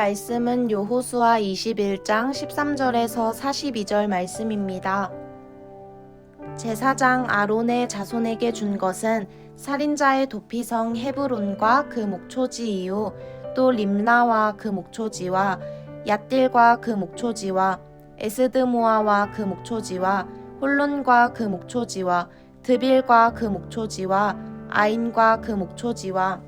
말씀은 여호수아 21장 13절에서 42절 말씀입니다. 제사장 아론의 자손에게 준 것은 살인자의 도피성 헤브론과 그 목초지 이후 또 림나와 그 목초지와 얏딜과 그 목초지와 에스드모아와 그 목초지와 홀론과 그 목초지와 드빌과 그 목초지와 아인과 그 목초지와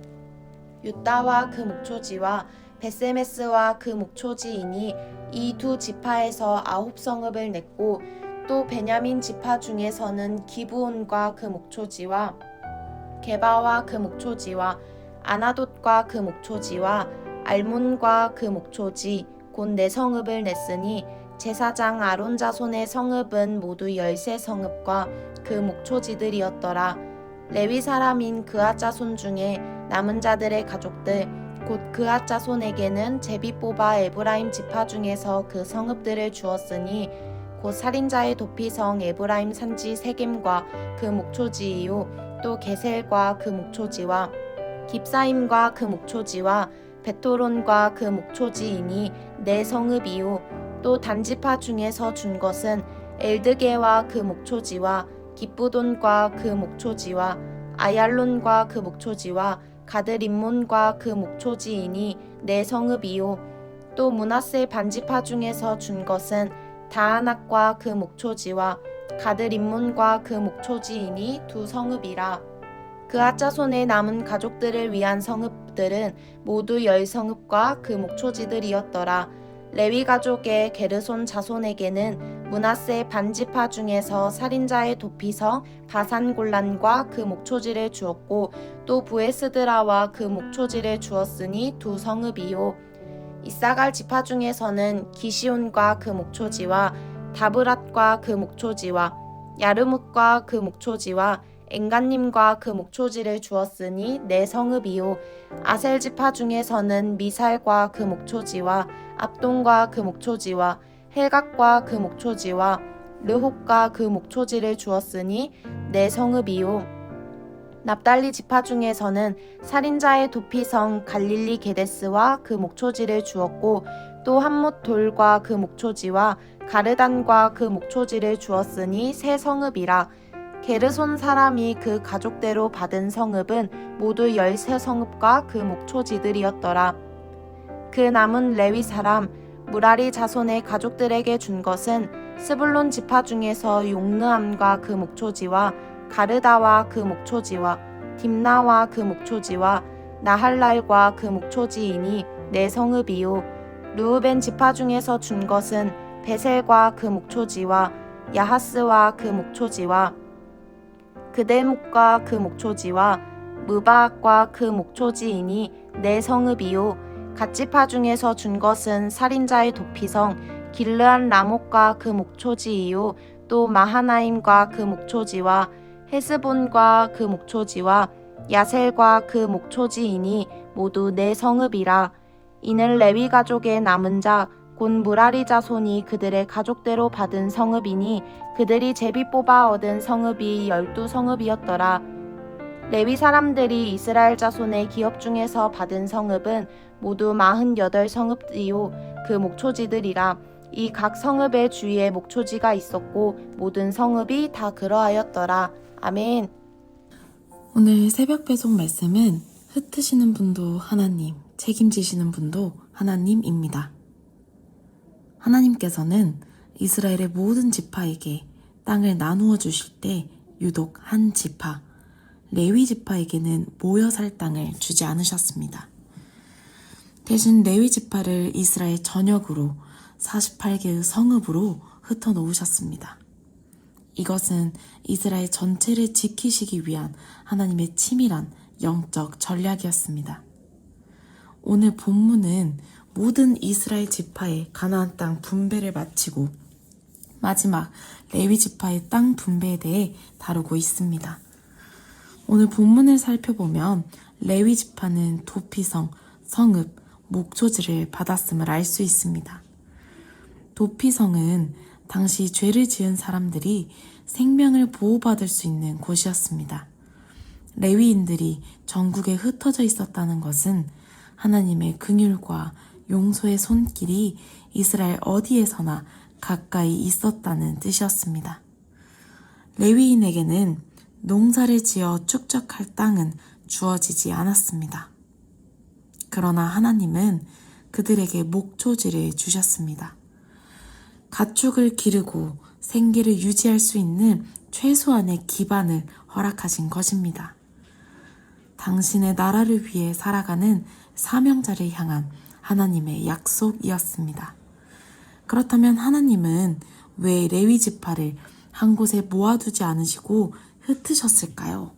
유다와 그 목초지와 베세메스와 그 목초지이니 이 두 지파에서 9성읍을 냈고 또 베냐민 지파 중에서는 기브온과 그 목초지와 게바와 그 목초지와 아나돗과 그 목초지와 알몬과 그 목초지 곧 4성읍을 냈으니 제사장 아론 자손의 성읍은 모두 13성읍과 그 목초지들이었더라. 레위 사람인 그앗 자손 중에 남은 자들의 가족들 곧 그앗 자손에게는 제비 뽑아 에브라임 지파 중에서 그 성읍들을 주었으니 곧 살인자의 도피성 에브라임 산지 세겜과 그 목초지 이후 또 게셀과 그 목초지와 깁사임과 그 목초지와 베토론과 그 목초지이니 4성읍 이후 또 단지파 중에서 준 것은 엘드게와 그 목초지와 기쁘돈과 그 목초지와 아얄론과 그 목초지와 가드림몬과 그 목초지이니 4성읍 이후 또 므낫세 반지파 중에서 준 것은 다아낙과 그 목초지와 가드림몬과 그 목초지이니 2성읍이라. 그앗 자손의 남은 가족들을 위한 성읍들은 모두 10성읍과 그 목초지들이었더라. 레위 가족의 게르손 자손에게는 므낫세 반지파 중에서 살인자의 도피성 바산골란과 그 목초지를 주었고 또 부에스드라와 그 목초지를 주었으니 2성읍이요. 이사갈 지파 중에서는 기시온과 그 목초지와 다브랏과 그 목초지와 야르뭇과 그 목초지와 엔간님과 그 목초지를 주었으니 4성읍이요. 아셀 지파 중에서는 미살과 그 목초지와 압돈과 그 목초지와 헬각과 그 목초지와 르홉과 그 목초지를 주었으니 4성읍이요. 납달리 지파 중에서는 살인자의 도피성 갈릴리 게데스와 그 목초지를 주었고 또 함못 돌과 그 목초지와 가르단과 그 목초지를 주었으니 3성읍이라. 게르손 사람이 그 가족대로 받은 성읍은 모두 13성읍과 그 목초지들이었더라. 그 남은 레위 사람 무라리 자손의 가족들에게 준 것은 스불론 지파 중에서 용느암과 그 목초지와 가르다와 그 목초지와 딥나와 그 목초지와 나할랄과 그 목초지이니 4성읍이요. 르우벤 지파 중에서 준 것은 베셀과 그 목초지와 야하스와 그 목초지와 그델목과 그 목초지와 무바악과 그 목초지이니 4성읍이요. 갓지파 중에서 준 것은 살인자의 도피성 길르안 라못과 그 목초지이요. 또 마하나임과 그 목초지와 헤스본과 그 목초지와 야셀과 그 목초지이니 모두 4성읍이라. 이는 레위 가족의 남은 자 곧 무라리 자손이 그들의 가족대로 받은 성읍이니 그들이 제비 뽑아 얻은 성읍이 12성읍이었더라. 레위 사람들이 이스라엘 자손의 기업 중에서 받은 성읍은 모두 48성읍이요 그 목초지들이라. 이 각 성읍의 주위에 목초지가 있었고 모든 성읍이 다 그러하였더라. 아멘. 오늘 새벽 배송 말씀은 흩으시는 분도 하나님, 책임지시는 분도 하나님입니다. 하나님께서는 이스라엘의 모든 지파에게 땅을 나누어 주실 때 유독 한 지파, 레위 지파에게는 모여 살 땅을 주지 않으셨습니다. 대신 레위 지파를 이스라엘 전역으로 48개의 성읍으로 흩어 놓으셨습니다. 이것은 이스라엘 전체를 지키시기 위한 하나님의 치밀한 영적 전략이었습니다. 오늘 본문은 모든 이스라엘 지파의 가나안 땅 분배를 마치고 마지막 레위 지파의 땅 분배에 대해 다루고 있습니다. 오늘 본문을 살펴보면 레위 지파는 도피성, 성읍, 목초지를 받았음을 알 수 있습니다. 도피성은 당시 죄를 지은 사람들이 생명을 보호받을 수 있는 곳이었습니다. 레위인들이 전국에 흩어져 있었다는 것은 하나님의 긍휼과 용서의 손길이 이스라엘 어디에서나 가까이 있었다는 뜻이었습니다. 레위인에게는 농사를 지어 축적할 땅은 주어지지 않았습니다. 그러나 하나님은 그들에게 목초지를 주셨습니다. 가축을 기르고 생계를 유지할 수 있는 최소한의 기반을 허락하신 것입니다. 당신의 나라를 위해 살아가는 사명자를 향한 하나님의 약속이었습니다. 그렇다면 하나님은 왜 레위 지파를 한 곳에 모아두지 않으시고 흩으셨을까요?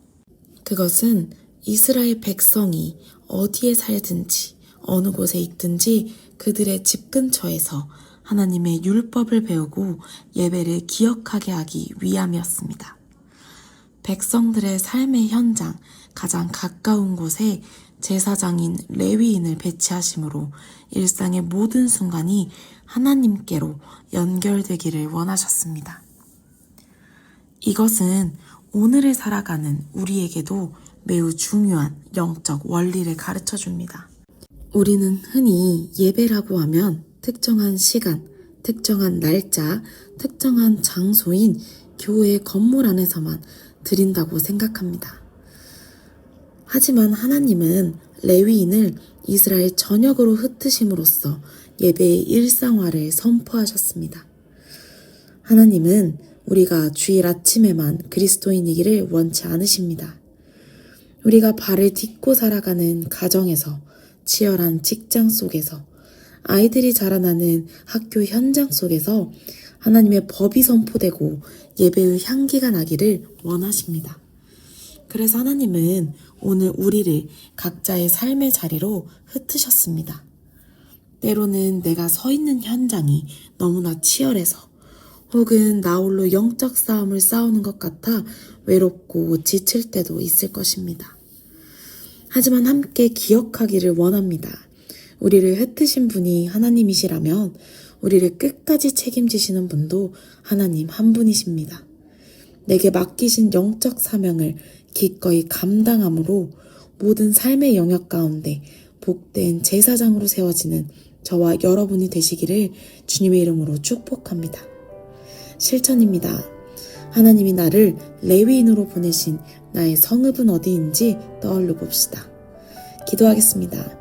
그것은 이스라엘 백성이 어디에 살든지 어느 곳에 있든지 그들의 집 근처에서 하나님의 율법을 배우고 예배를 기억하게 하기 위함이었습니다. 백성들의 삶의 현장 가장 가까운 곳에 제사장인 레위인을 배치하심으로 일상의 모든 순간이 하나님께로 연결되기를 원하셨습니다. 이것은 오늘을 살아가는 우리에게도 매우 중요한 영적 원리를 가르쳐 줍니다. 우리는 흔히 예배라고 하면 특정한 시간, 특정한 날짜, 특정한 장소인 교회 건물 안에서만 드린다고 생각합니다. 하지만 하나님은 레위인을 이스라엘 전역으로 흩으심으로써 예배의 일상화를 선포하셨습니다. 하나님은 우리가 주일 아침에만 그리스도인이기를 원치 않으십니다. 우리가 발을 딛고 살아가는 가정에서, 치열한 직장 속에서, 아이들이 자라나는 학교 현장 속에서 하나님의 법이 선포되고 예배의 향기가 나기를 원하십니다. 그래서 하나님은 오늘 우리를 각자의 삶의 자리로 흩으셨습니다. 때로는 내가 서 있는 현장이 너무나 치열해서 혹은 나 홀로 영적 싸움을 싸우는 것 같아 외롭고 지칠 때도 있을 것입니다. 하지만 함께 기억하기를 원합니다. 우리를 흩으신 분이 하나님이시라면 우리를 끝까지 책임지시는 분도 하나님 한 분이십니다. 내게 맡기신 영적 사명을 기꺼이 감당함으로 모든 삶의 영역 가운데 복된 제사장으로 세워지는 저와 여러분이 되시기를 주님의 이름으로 축복합니다. 실천입니다. 하나님이 나를 레위인으로 보내신 나의 성읍은 어디인지 떠올려 봅시다. 기도하겠습니다.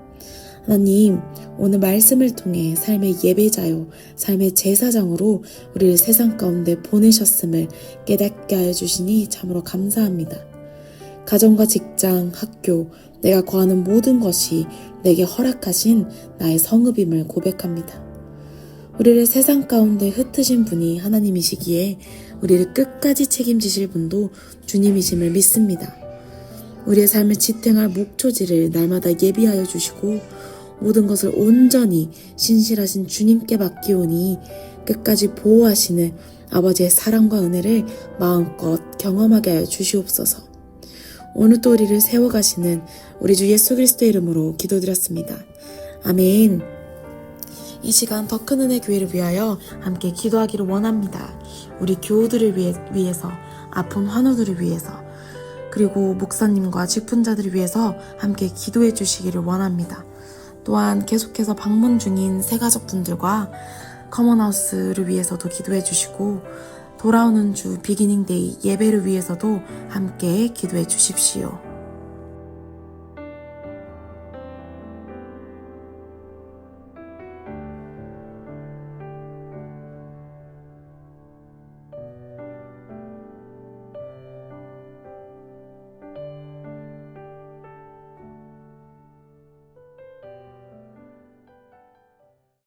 하나님, 오늘 말씀을 통해 삶의 예배자요, 삶의 제사장으로 우리를 세상 가운데 보내셨음을 깨닫게 하여 주시니 참으로 감사합니다. 가정과 직장, 학교, 내가 거하는 모든 것이 내게 허락하신 나의 성읍임을 고백합니다. 우리를 세상 가운데 흩으신 분이 하나님이시기에 우리를 끝까지 책임지실 분도 주님이심을 믿습니다. 우리의 삶을 지탱할 목초지를 날마다 예비하여 주시고 모든 것을 온전히 신실하신 주님께 맡기오니 끝까지 보호하시는 아버지의 사랑과 은혜를 마음껏 경험하게 하여 주시옵소서. 오늘 또 우리를 세워가시는 우리 주 예수 그리스도의 이름으로 기도드렸습니다. 아멘. 이 시간 더 큰 은혜 교회를 위하여 함께 기도하기를 원합니다. 우리 교우들을 위해서, 아픈 환우들을 위해서, 그리고 목사님과 직분자들을 위해서 함께 기도해 주시기를 원합니다. 또한 계속해서 방문 중인 새가족분들과 커먼하우스를 위해서도 기도해 주시고 돌아오는 주 비기닝데이 예배를 위해서도 함께 기도해 주십시오.